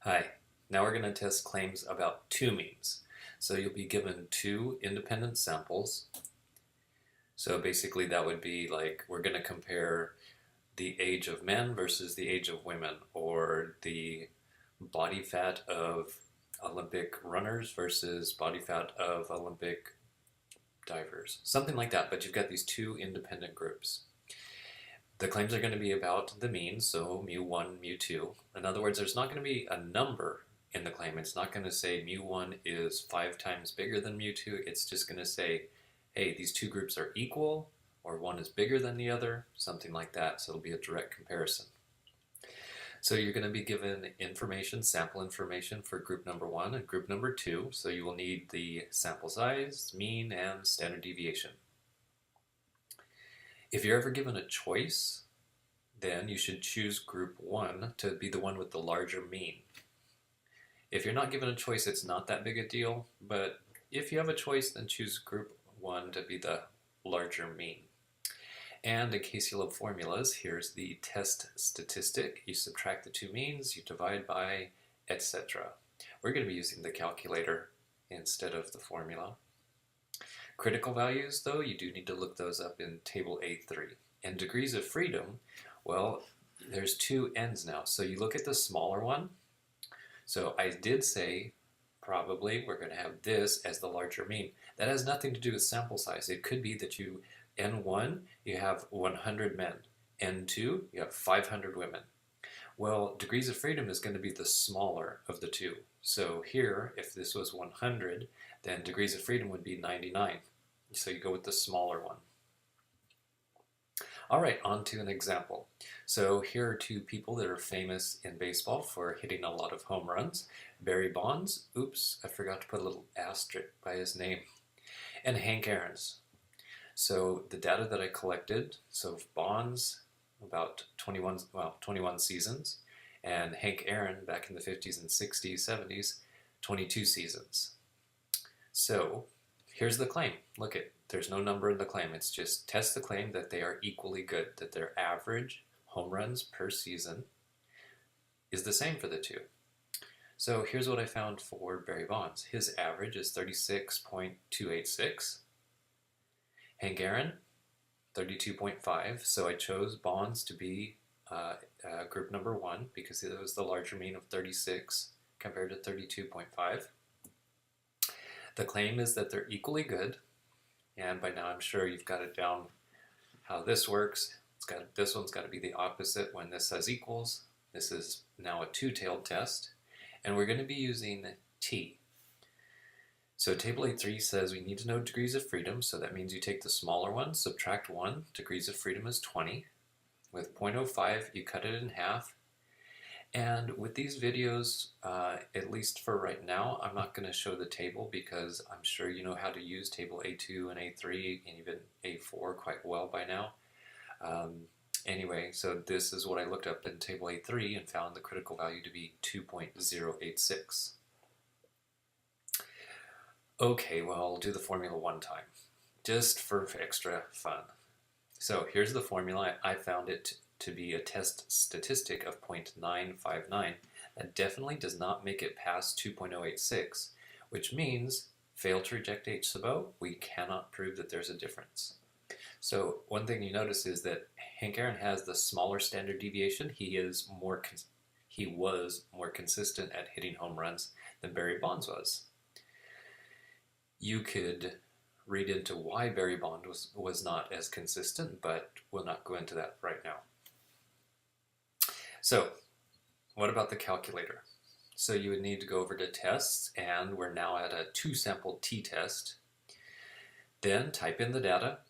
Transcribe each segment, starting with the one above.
Hi, now we're going to test claims about two means. So you'll be given two independent samples. So basically that would be like we're going to compare the age of men versus the age of women, or the body fat of Olympic runners versus body fat of Olympic divers. Something like that, but you've got these two independent groups. The claims are going to be about the mean, so mu1, mu2. In other words, there's not going to be a number in the claim. It's not going to say mu1 is 5 times bigger than mu2. It's just going to say, hey, these two groups are equal, or one is bigger than the other, something like that. So it'll be a direct comparison. So you're going to be given information, sample information for group number 1 and group number 2. So you will need the sample size, mean, and standard deviation. If you're ever given a choice, then you should choose group 1 to be the one with the larger mean. If you're not given a choice, it's not that big a deal, but if you have a choice, then choose group 1 to be the larger mean. And in case you love formulas, here's the test statistic. You subtract the two means, you divide by, etc. We're going to be using the calculator instead of the formula. Critical values, though, you do need to look those up in table A3. And degrees of freedom, well, there's two ends now. So you look at the smaller one. So I did say probably we're going to have this as the larger mean. That has nothing to do with sample size. It could be that you, N1, you have 100 men. N2, you have 500 women. Well, degrees of freedom is going to be the smaller of the two. So here, if this was 100, then degrees of freedom would be 99. So you go with the smaller one. All right, on to an example. So here are two people that are famous in baseball for hitting a lot of home runs. Barry Bonds, oops, I forgot to put a little asterisk by his name, and Hank Aaron's. So the data that I collected, so Bonds, about 21 seasons, and Hank Aaron back in the 50s and 60s, 70s, 22 seasons. So here's the claim. Look it, there's no number in the claim. It's just test the claim that they are equally good, that their average home runs per season is the same for the two. So here's what I found for Barry Bonds. His average is 36.286. Hank Aaron, 32.5. So I chose Bonds to be group number 1 because it was the larger mean of 36 compared to 32.5. The claim is that they're equally good, and by now I'm sure you've got it down how this works. This one's got to be the opposite when this says equals. This is now a two-tailed test, and we're going to be using T. So table A3 says we need to know degrees of freedom, so that means you take the smaller one, subtract 1, degrees of freedom is 20. With 0.05, you cut it in half. And with these videos, at least for right now, I'm not going to show the table because I'm sure you know how to use table A2 and A3 and even A4 quite well by now. Anyway, so this is what I looked up in table A3 and found the critical value to be 2.086. Okay, well, I'll do the formula one time, just for extra fun. So here's the formula. I found it to be a test statistic of 0.959. That definitely does not make it past 2.086, which means fail to reject H sub O. We cannot prove that there's a difference. So one thing you notice is that Hank Aaron has the smaller standard deviation. He was more consistent at hitting home runs than Barry Bonds was. You could read into why Barry Bonds was not as consistent, but we'll not go into that right now. So, what about the calculator? So you would need to go over to tests, and we're now at a two-sample t-test. Then type in the data.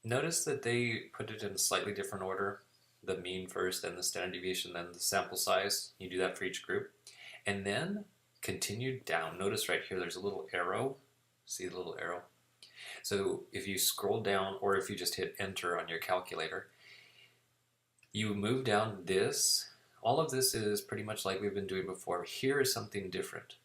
Notice that they put it in a slightly different order. The mean first, then the standard deviation, then the sample size. You do that for each group. And then continue down. Notice right here there's a little arrow. See the little arrow? So if you scroll down, or if you just hit enter on your calculator, you move down this. All of this is pretty much like we've been doing before. Here is something different.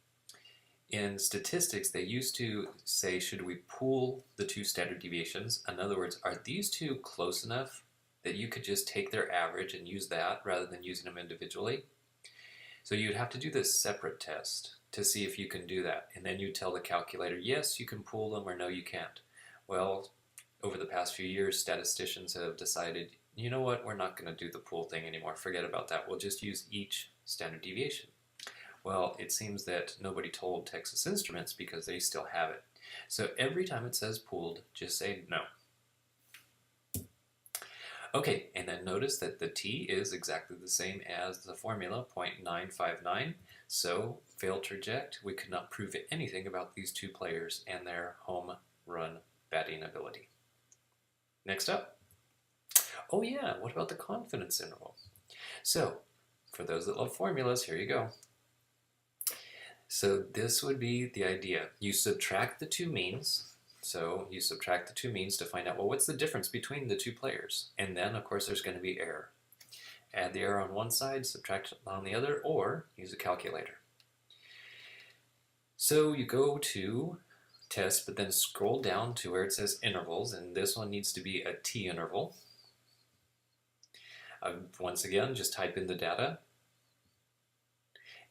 In statistics, they used to say, should we pool the two standard deviations? In other words, are these two close enough that you could just take their average and use that rather than using them individually? So you'd have to do this separate test to see if you can do that. And then you tell the calculator, yes, you can pool them, or no, you can't. Well, over the past few years, statisticians have decided, you know what, we're not going to do the pool thing anymore. Forget about that. We'll just use each standard deviation. Well, it seems that nobody told Texas Instruments because they still have it. So every time it says pooled, just say no. Okay, and then notice that the t is exactly the same as the formula, 0.959. So, failed to reject, we could not prove anything about these two players and their home run batting ability. Next up. Oh yeah, what about the confidence interval? So, for those that love formulas, here you go. So this would be the idea. You subtract the two means. So you subtract the two means to find out, well, what's the difference between the two players? And then, of course, there's going to be error. Add the error on one side, subtract it on the other, or use a calculator. So you go to test, but then scroll down to where it says intervals, and this one needs to be a t interval. Once again, just type in the data.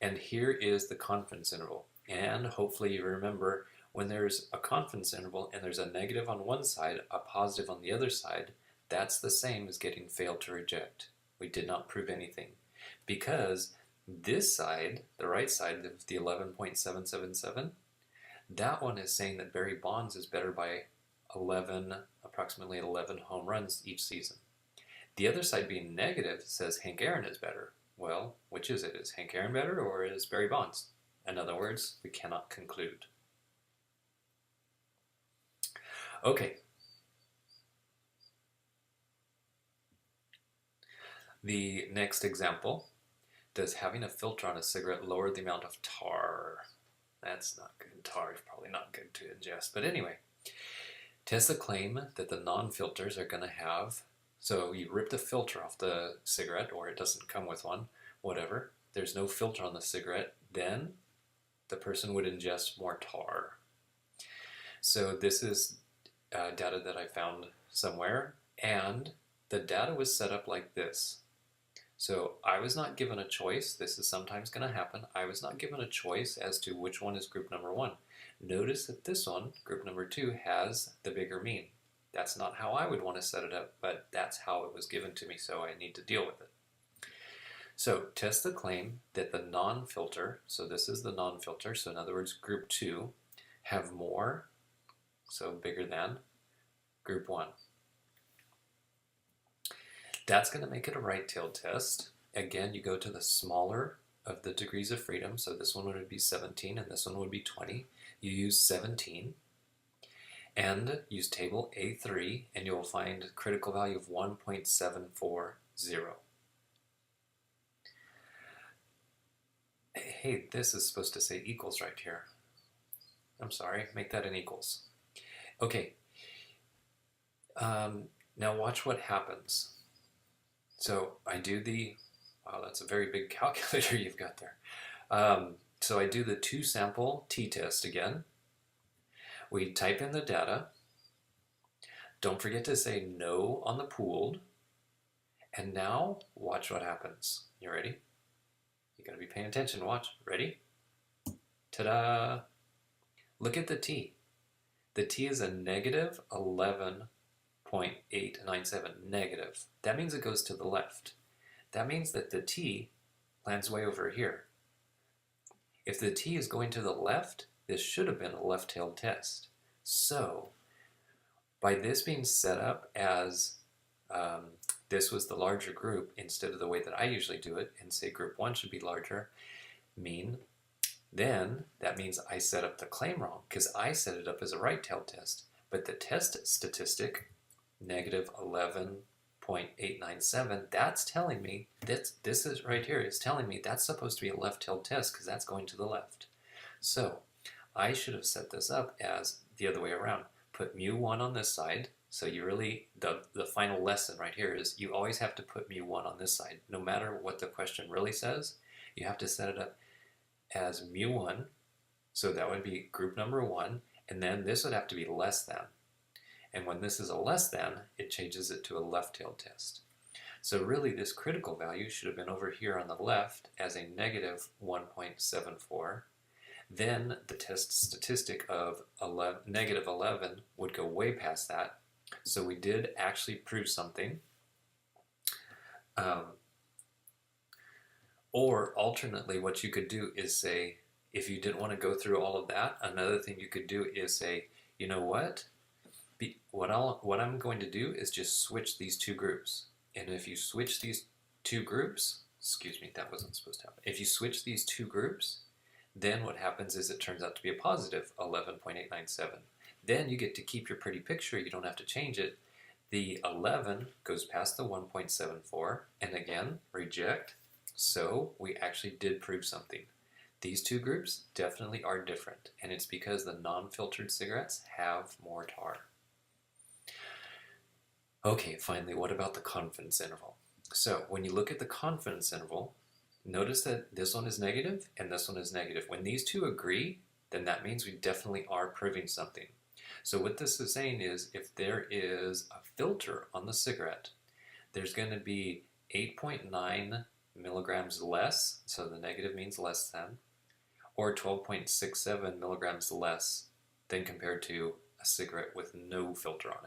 And here is the confidence interval. And hopefully you remember, when there's a confidence interval and there's a negative on one side, a positive on the other side, that's the same as getting failed to reject. We did not prove anything. Because this side, the right side of the 11.777, that one is saying that Barry Bonds is better by approximately 11 home runs each season. The other side being negative says Hank Aaron is better. Well, which is it? Is Hank Aaron better, or is Barry Bonds? In other words, we cannot conclude. Okay. The next example, does having a filter on a cigarette lower the amount of tar? That's not good. Tar is probably not good to ingest. But anyway, test the claim that the non-filters are going to have. So you rip the filter off the cigarette, or it doesn't come with one, whatever. There's no filter on the cigarette, then the person would ingest more tar. So this is data that I found somewhere, and the data was set up like this. So I was not given a choice. This is sometimes going to happen. I was not given a choice as to which one is group number 1. Notice that this one, group number 2, has the bigger mean. That's not how I would want to set it up, but that's how it was given to me, so I need to deal with it. So test the claim that the non-filter, so this is the non-filter, so in other words, group 2, have more, so bigger than, group 1. That's going to make it a right-tailed test. Again, you go to the smaller of the degrees of freedom, so this one would be 17 and this one would be 20. You use 17 and use table A3, and you'll find a critical value of 1.740. Hey, this is supposed to say equals right here. I'm sorry, make that an equals. Okay, now watch what happens. So I do the, wow, that's a very big calculator you've got there. So I do the 2-sample t-test again. We type in the data. Don't forget to say no on the pooled. And now watch what happens. You ready? You gotta be paying attention. Watch. Ready? Ta-da! Look at the t. The t is a negative 11.897 negative. That means it goes to the left. That means that the t lands way over here. If the t is going to the left, this should have been a left-tailed test. So, by this being set up as this was the larger group instead of the way that I usually do it, and say group 1 should be larger, then that means I set up the claim wrong, because I set it up as a right-tailed test. But the test statistic, negative 11.897, that's telling me, this is right here, is telling me that's supposed to be a left-tailed test, because that's going to the left. So I should have set this up as the other way around. Put mu1 on this side. So you really, the final lesson right here is you always have to put mu1 on this side. No matter what the question really says, you have to set it up as mu1. So that would be group number 1. And then this would have to be less than. And when this is a less than, it changes it to a left-tailed test. So really this critical value should have been over here on the left as a negative 1.74. Then the test statistic of negative 11 would go way past that. So we did actually prove something. Or alternately, what you could do is say, if you didn't want to go through all of that, another thing you could do is say, you know what? What I'm going to do is just switch these two groups. And if you switch these two groups, excuse me, that wasn't supposed to happen. If you switch these two groups, then what happens is it turns out to be a positive 11.897. Then you get to keep your pretty picture. You don't have to change it. The 11 goes past the 1.74, and again, reject. So we actually did prove something. These two groups definitely are different, and it's because the non-filtered cigarettes have more tar. Okay, finally, what about the confidence interval? So when you look at the confidence interval, notice that this one is negative and this one is negative. When these two agree, then that means we definitely are proving something. So what this is saying is if there is a filter on the cigarette, there's going to be 8.9 milligrams less, so the negative means less than, or 12.67 milligrams less than compared to a cigarette with no filter on it.